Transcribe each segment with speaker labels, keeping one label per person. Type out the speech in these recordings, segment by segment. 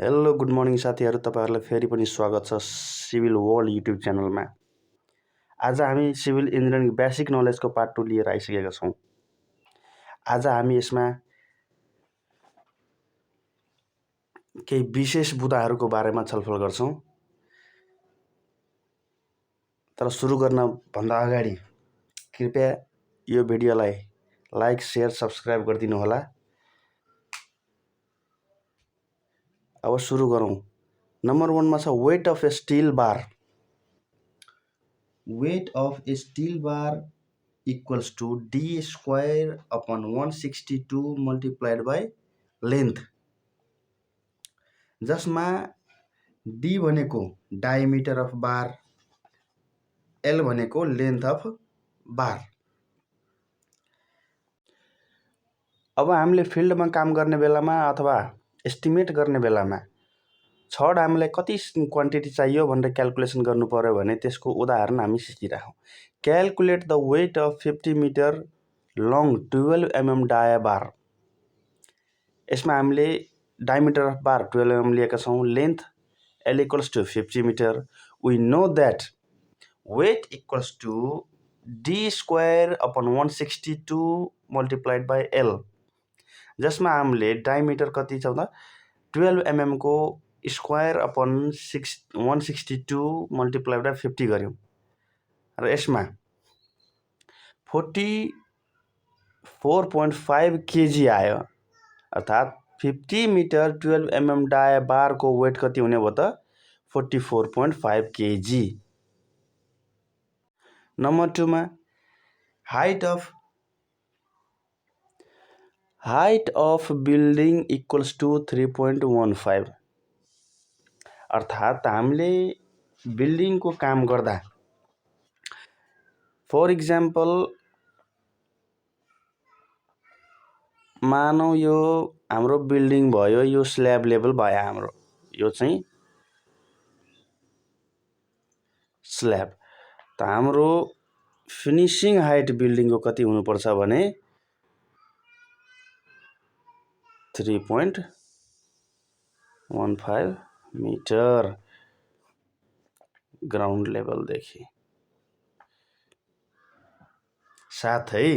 Speaker 1: Hello good morning साथीहरू, तपाईँहरूलाई फेरि पनि स्वागत छ सिभिल वर्ल्ड युट्युब च्यानलमा। आज हामी सिभिल इन्जिनियरिङ बेसिक नलेजको पार्ट 2 लिएर आइसकेका छौँ। आज हामी यसमा केही विशेष बुदाहरूको बारेमा छलफल गर्छौँ। तर सुरु गर्न भन्दा अगाडि कृपया यो भिडियोलाई लाइक, सेयर, सब्सक्राइब गरिदिनु होला। अब सुरु गरौँ। नम्बर 1 मा छ weight of a steel bar. Weight of a steel bar equals to d square upon 162 multiplied by length, जसमा d भनेको डायमिटर अफ बार, l भनेको लेन्थ अफ बार। अब हामीले फिल्डमा काम गर्ने बेलामा अथवा एस्टिमेट गर्ने बेलामा छड हामीलाई कति क्वान्टिटी चाहियो भनेर क्याल्कुलेसन गर्नु पर्यो भने त्यसको उदाहरण हामी सिकिराखौँ। Calculate the weight of 50 metre long 12 mm dia bar. यसमा हामीले डायमिटर अफ बार 12 mm लिएका छौँ, length l equals to 50 metre. We know that weight equals to d square upon 162 multiplied by l, जसमा हामीले डायमिटर कति छ त 12 mm को स्क्वायर अपन 162 मल्टिप्लाइड बाई 50 गऱ्यौँ र यसमा 44.5 kg आयो। अर्थात् 50 मिटर 12 mm डाया बारको वेट कति हुने भयो त 44.5 kg। नम्बर 2 मा height of building equals to 3.15। अर्थात् हामीले बिल्डिङको काम गर्दा फर इक्जाम्पल मानौ यो हाम्रो बिल्डिङ भयो, यो स्ल्याब लेभल भयो, हाम्रो यो चाहिँ स्ल्याब। त हाम्रो फिनिसिङ हाइट बिल्डिङको कति हुनुपर्छ भने 3.15 मिटर ग्राउन्ड लेभलदेखि। साथै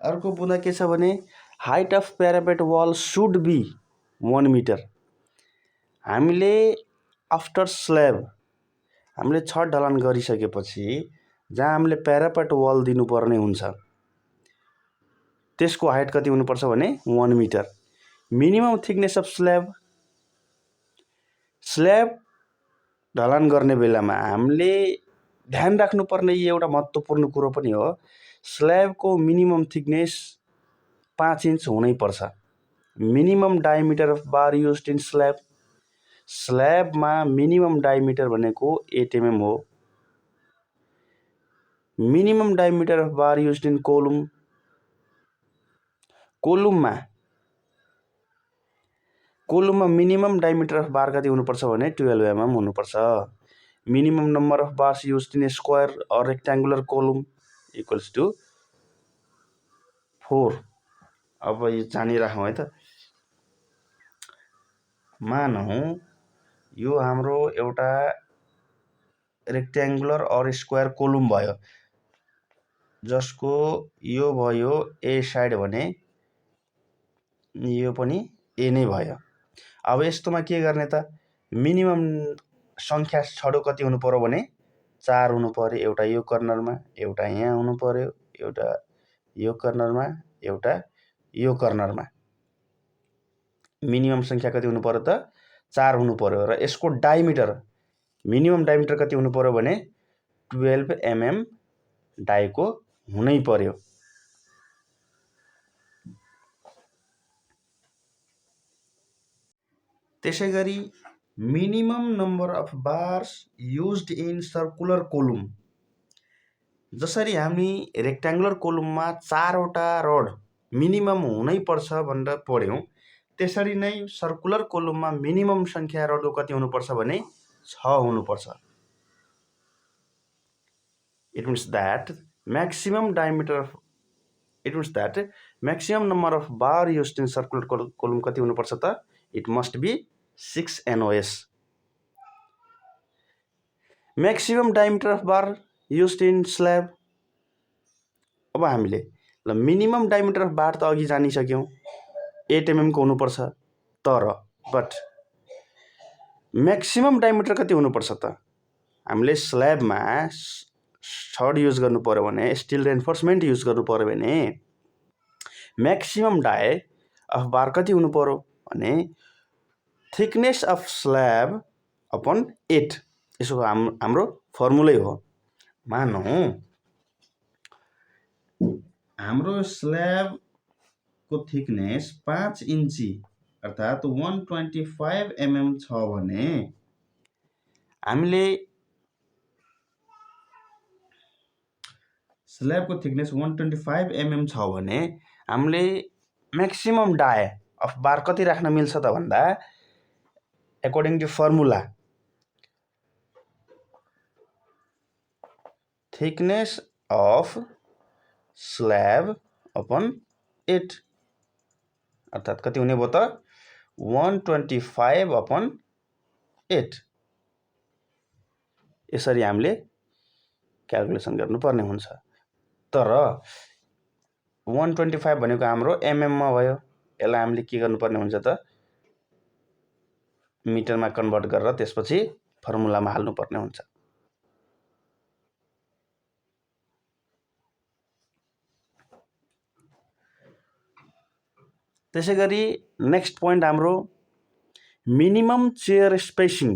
Speaker 1: अर्को बुँदा के छ भने height of parapet wall should be 1 metre. हामीले आफ्टर स्ल्याब हामीले छत ढलान गरिसकेपछि जहाँ हामीले प्यारापेट वाल दिनुपर्ने हुन्छ त्यसको हाइट कति हुनुपर्छ भने 1 metre. Minimum thickness of slab ढलान गर्ने बेलामा हामीले ध्यान राख्नुपर्ने एउटा महत्त्वपूर्ण कुरो पनि हो, स्ल्याबको मिनिमम थिकनेस 5 इन्च हुनैपर्छ। Minimum diameter of bar used in स्ल्याबमा मिनिमम डायमिटर भनेको 8 mm हो। Minimum diameter of bar used in कोलुममा मिनिमम डायमिटर अफ बार कति हुनुपर्छ भने 12 mm हुनुपर्छ। Minimum number of bars used in square or rectangular column equals to 4। अब यो जानिराखौँ है त। मानौँ यो हाम्रो एउटा रेक्ट्याङ्गुलर अर स्क्वायर कोलुम भयो, जसको यो भयो ए साइड भने यो पनि ए नै भयो। अब यस्तोमा के गर्ने त, मिनिमम सङ्ख्या छडो कति हुनु पर्यो भने 4 हुनु पर्यो। एउटा यो कर्नरमा, एउटा यहाँ हुनु पर्यो, एउटा यो कर्नरमा, एउटा यो कर्नरमा। मिनिमम सङ्ख्या कति हुनु पर्यो त 4 हुनु पर्यो। र यसको डायमिटर मिनिमम डायमिटर कति हुनु पर्यो भने 12 mm डाइको हुनै पर्यो। त्यसै गरी minimum number of bars used in circular column. जसरी हामी रेक्ट्याङ्गुलर कोलुममा 4वटा रड मिनिमम हुनै पर्छ भनेर पढ्यौँ, त्यसरी नै सर्कुलर कोलुममा मिनिमम सङ्ख्या रडको कति हुनुपर्छ भने 6 हुनुपर्छ। It means that maximum number of bar used in circular column कति हुनुपर्छ त? It must be 6 NOS. Maximum diameter of bar used in slab. अब हामीले ल मिनिमम डायमिटर अफ बार त अघि जानिसक्यौँ 8 mm को हुनुपर्छ, तर बट म्याक्सिमम डायमिटर कति हुनुपर्छ त? हामीले स्ल्याबमा छड युज गर्नु पर्यो भने, स्टिल रेन्फोर्समेन्ट युज गर्नु पर्यो भने म्याक्सिमम डाय अफ बार कति हुनु पर्यो भने थिकनेस अफ स्ल्याब अपन 8. यसो हाम्रो फर्मुलै हो. मानौँ हाम्रो स्ल्याबको थिकनेस 5 इन्ची अर्थात् 125 mm छ भने हामीले स्ल्याबको थिकनेस 125 mm छ भने हामीले म्याक्सिमम डाय अफ बार कति राख्न मिल्छ त भन्दा according to formula thickness of slab upon 8 अर्थात् कति हुने भयो त 125 अपन 8. यसरी हामीले क्याल्कुलेसन गर्नुपर्ने हुन्छ. तर 125 भनेको हाम्रो एमएममा भयो. यसलाई हामीले के गर्नुपर्ने हुन्छ त मिटरमा कन्भर्ट गरेर त्यसपछि फर्मुलामा हाल्नुपर्ने हुन्छ. त्यसैगरी नेक्स्ट पोइन्ट हाम्रो मिनिमम चेयर स्पेसिङ.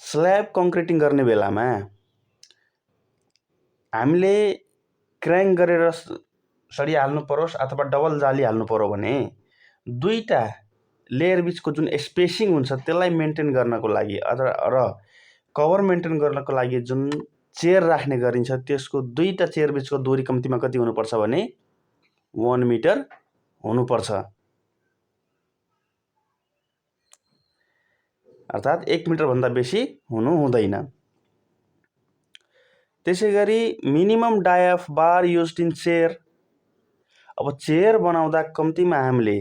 Speaker 1: स्ल्याब कङ्क्रिटिङ गर्ने बेलामा हामीले क्र्याङ्क गरेर सरिया हाल्नु परोस् अथवा डबल जाली हाल्नु पर्यो भने दुईटा लेयर बिचको जुन स्पेसिङ हुन्छ त्यसलाई मेन्टेन गर्नको लागि र कभर मेन्टेन गर्नको लागि जुन चेयर राख्ने गरिन्छ त्यसको दुईटा चेयर बिचको दूरी कम्तीमा कति हुनुपर्छ भने 1 मिटर हुनुपर्छ. अर्थात् 1 मिटरभन्दा बेसी हुनु हुँदैन. त्यसैगरी minimum dia of bar used in chair. अब चेयर बनाउँदा कम्तीमा हामीले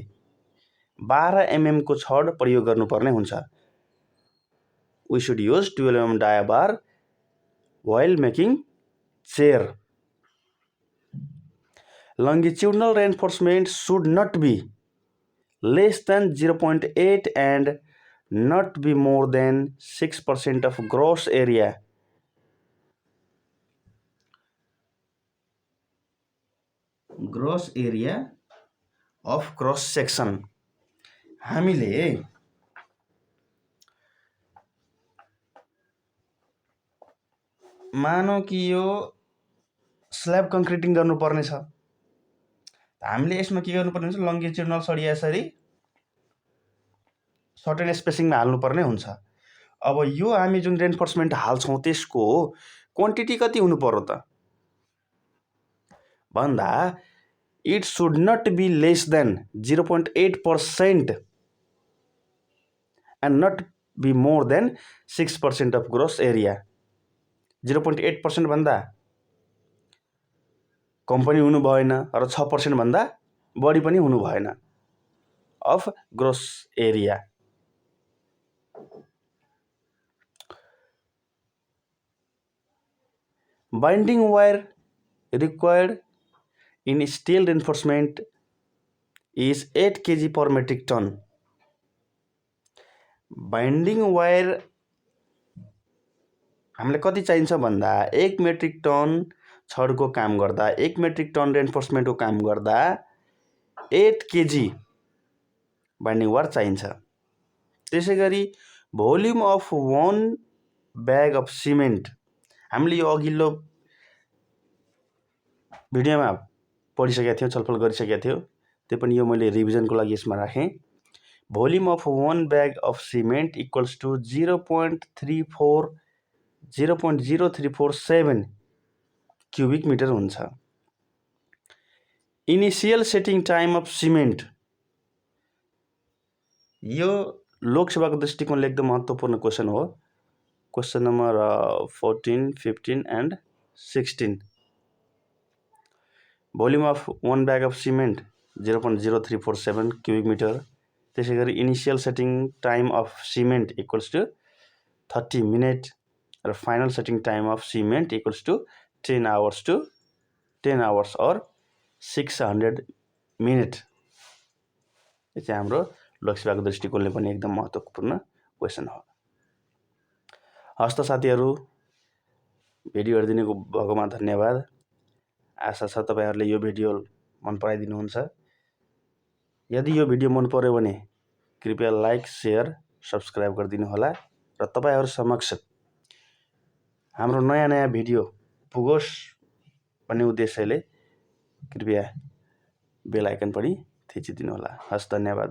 Speaker 1: 12 mm को छड प्रयोग गर्नुपर्ने हुन्छ. We should use 12 mm dia bar while making chair. Longitudinal reinforcement should not be less than 0.8 and not be more than 6% of gross area. Gross area of cross section. हामीले मानौ कि यो स्ल्याब कङ्क्रिटिङ गर्नुपर्ने छ. हामीले यसमा के गर्नुपर्ने हुन्छ लङ्गिट्युडनल सरिया यसरी सर्टेन स्पेसिङमा हाल्नुपर्ने हुन्छ. अब यो हामी जुन रेन्फोर्समेन्ट हाल्छौँ त्यसको क्वान्टिटी कति हुनु पर्यो त भन्दा it should not be less than 0.8% and not be more than 6% of gross area. 0.8% भन्दा कम पनि हुनु भएन र 6% भन्दा बढी पनि हुनु भएन of gross area. Binding wire required in steel reinforcement is 8 kg per metric ton. Binding wire हामीलाई कति चाहिन्छ भन्दा 1 मेट्रिक टन छडको काम गर्दा 1 मेट्रिक टन रेन्फोर्समेन्टको काम गर्दा 8 kg बाइन्डिङ वायर चाहिन्छ. त्यसैगरी volume of 1 bag of cement. हामीले यो अघिल्लो भिडियोमा पढिसकेका थियौँ, छलफल गरिसकेका थियौँ. त्यो पनि यो मैले रिभिजनको लागि यसमा राखेँ. Volume of 1 bag of cement equals to 0.0347 cubic metre हुन्छ. Initial setting time of cement. यो लोकसेवाको दृष्टिकोणले एकदम महत्त्वपूर्ण क्वेसन हो. Question number 14, 15 and 16. Volume of 1 bag of cement 0.0347 cubic metre. त्यसै गरी initial setting time of cement equals to 30 minute र final setting time of cement equals to 10 hours or 600 minute. यो चाहिँ हाम्रो लोकसेवाको दृष्टिकोणले पनि एकदम महत्त्वपूर्ण क्वेसन हो। हस्त साथीहरू, भिडियो हेरिदिनु भएकोमा धन्यवाद। आशा छ तपाईँहरूले यो भिडियो मन पराइदिनुहुन्छ। यदि यो भिडियो मन पर्यो भने कृपया लाइक, सेयर, सब्सक्राइब गरिदिनु होला र तपाईँहरू समक्ष हाम्रो नयाँ भिडियो पुगोस् भन्ने उद्देश्यले कृपया बेल आइकन पनि थिचिदिनु होला। हस्, धन्यवाद।